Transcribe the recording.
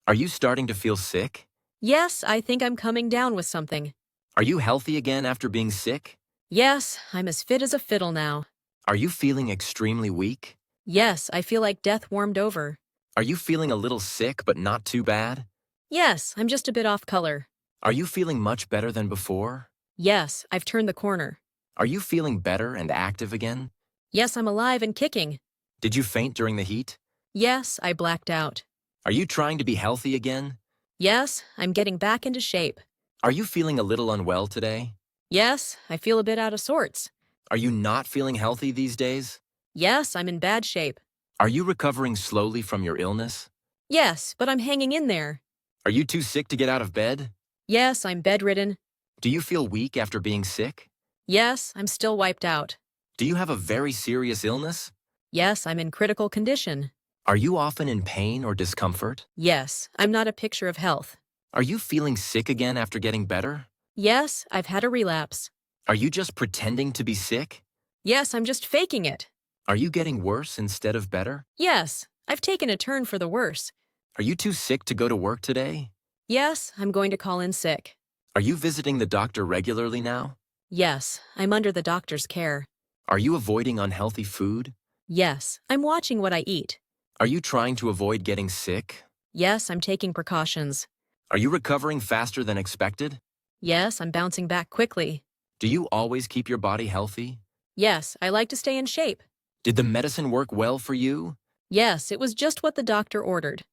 Are you starting to feel sick? Yes, I think I'm coming down with something. Are you healthy again after being sick? Yes, I'm as fit as a fiddle now. Are you feeling extremely weak? Yes, I feel like death warmed over. Are you feeling a little sick but not too bad? Yes, I'm just a bit off color. Are you feeling much better than before? Yes, I've turned the corner. Are you feeling better and active again? Yes, I'm alive and kicking. Did you faint during the heat? Yes, I blacked out. Are you trying to be healthy again? Yes, I'm getting back into shape. Are you feeling a little unwell today? Yes, I feel a bit out of sorts. Are you not feeling healthy these days? Yes, I'm in bad shape. Are you recovering slowly from your illness? Yes, but I'm hanging in there. Are you too sick to get out of bed? Yes, I'm bedridden. Do you feel weak after being sick? Yes, I'm still wiped out. Do you have a very serious illness? Yes, I'm in critical condition. Are you often in pain or discomfort? Yes, I'm not a picture of health. Are you feeling sick again after getting better? Yes, I've had a relapse. Are you just pretending to be sick? Yes, I'm just faking it. Are you getting worse instead of better? Yes, I've taken a turn for the worse. Are you too sick to go to work today? Yes, I'm going to call in sick. Are you visiting the doctor regularly now? Yes, I'm under the doctor's care. Are you avoiding unhealthy food? Yes, I'm watching what I eat. Are you trying to avoid getting sick? Yes, I'm taking precautions. Are you recovering faster than expected? Yes, I'm bouncing back quickly. Do you always keep your body healthy? Yes, I like to stay in shape. Did the medicine work well for you? Yes, it was just what the doctor ordered.